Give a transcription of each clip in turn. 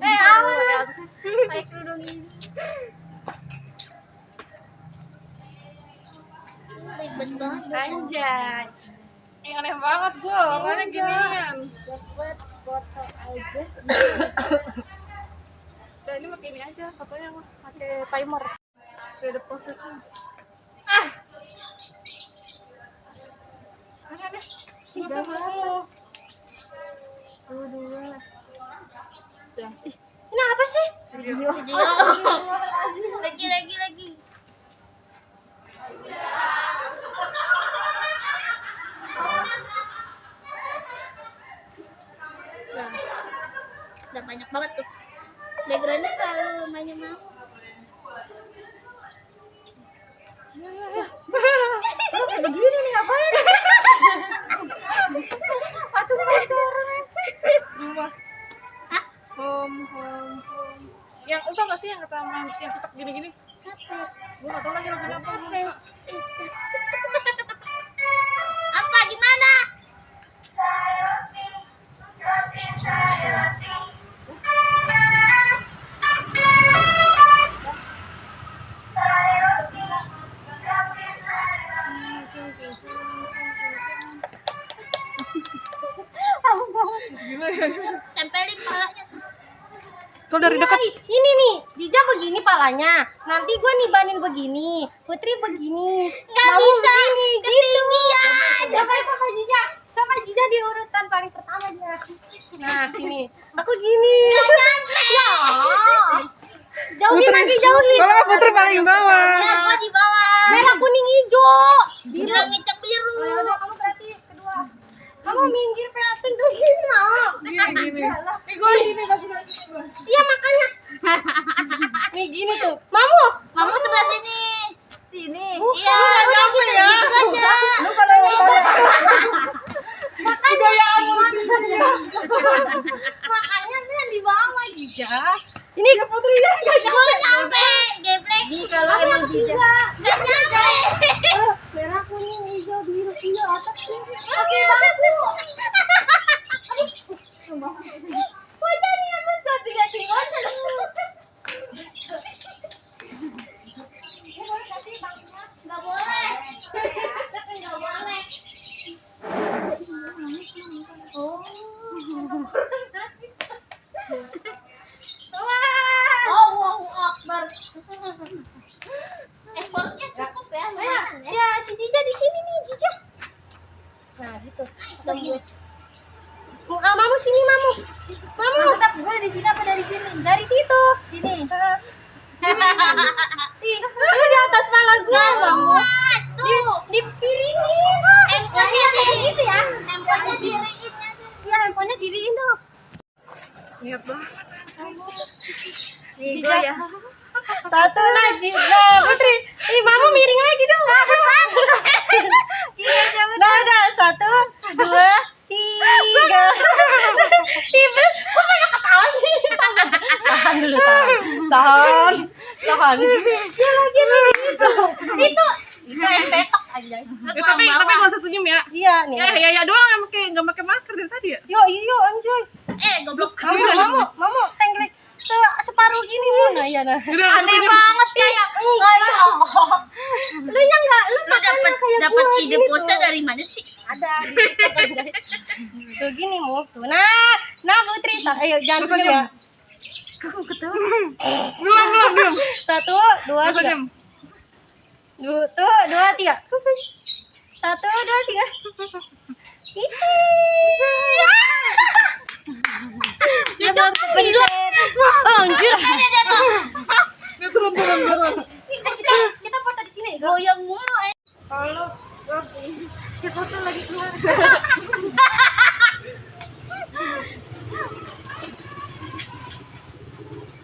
Awas. Kayak kerudung ini. Ribet banget. Anjay. Yang aneh banget gue, orangnya ginian. Buat foto aja. Dan ini pakai ini aja, fotonya mah pakai timer. Udah ada prosesnya. Ada. Udah mau. Dua. Ya. Ini apa sih? Video. Lagi. Nah, udah banyak banget tuh. Backgroundnya selalu mainnya mau. Begini nih ngapain? Aduh penasaran. Rumah. Home. Yang itu nggak sih yang kata main yang cetak gini-gini? Gue nggak tahu lagi lagunya apa. Apa gimana? Tempelin palanya. Kalau dari dekat Ini nih, Jija begini palanya. Nanti gue nibanin begini, Putri begini. Nggak bisa, ketinggian. Coba Jija. Coba Jija di urutan paling pertama dia. Nah, sini. Aku gini. Ya. Jauhin lagi, jauhin. kalau nggak Putri paling bawah. Aku di bawah. Merah, kuning, hijau. Di langit yang biru. Kamu berarti kedua. Kamu minggir pelatun tuh gini mau. Gini. Nih gue sini bagus lagi. Iya makanya. Nih gini tuh. Mamu sebelah sini. Sini. Iya. Nggak nyampe ya. Gitu aja. Lu kalau Makanya dia di bawah Jija. ini ke Putri ya. Gue nyampe. Geblek. Kalau emang Jija. Gak nyampe. Merah kuning hijau biru iya atas sih. Oke banget. Wah jadi apa tuh tiga tinggal. Nggak boleh. Nggak boleh. Allahu Akbar. Effortnya cukup ya, lumayan ya. Ya si Jija di sini nih Jija. Nah gitu. Mamu sini Mamu. Tetap gue di sini apa dari sini? Dari situ. Sini. Lu di atas pala gue Mamu. Di piringin. Handphonenya gitu ya. Handphonenya diriin aja. Iya handphonenya diriin dong. Niat banget. Nih gue ya. Satu Najib. Putri. Ih Mamu miring lagi dong. Nah, ada 1, 2, 3. Tiba, kok banyak ketawa sih? Tahan dulu, tahan. Ya lagi itu estetok aja. Tapi nggak usah senyum ya. Iya nih. Ya doang nggak pakai masker dari tadi ya. Yo anjay. Goblok. Mamu tengklek separuh gini nih. Nah iya nah. Aneh banget kayak. Lu nya enggak, lu dapat ide pose dari mana sih? Ada di TikTok aja. Tuh gini Mu. Tuh. Nah Putri, ayo jangan senyum ya. Kamu ketawa. Belum. 1, 2, 3. 2, 3. 1, 2, 3. Jujur gila. Anjir. Turun. Kita foto di sini. Goyang mulu Kalau kita foto lagi keluar.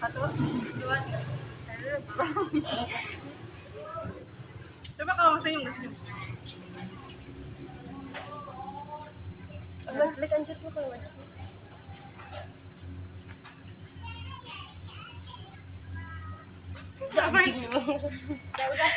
Satu, dua, tiga. Coba kalau mau senyum, Klik anjir lu kalau nggak sih. Apa? Ya udah.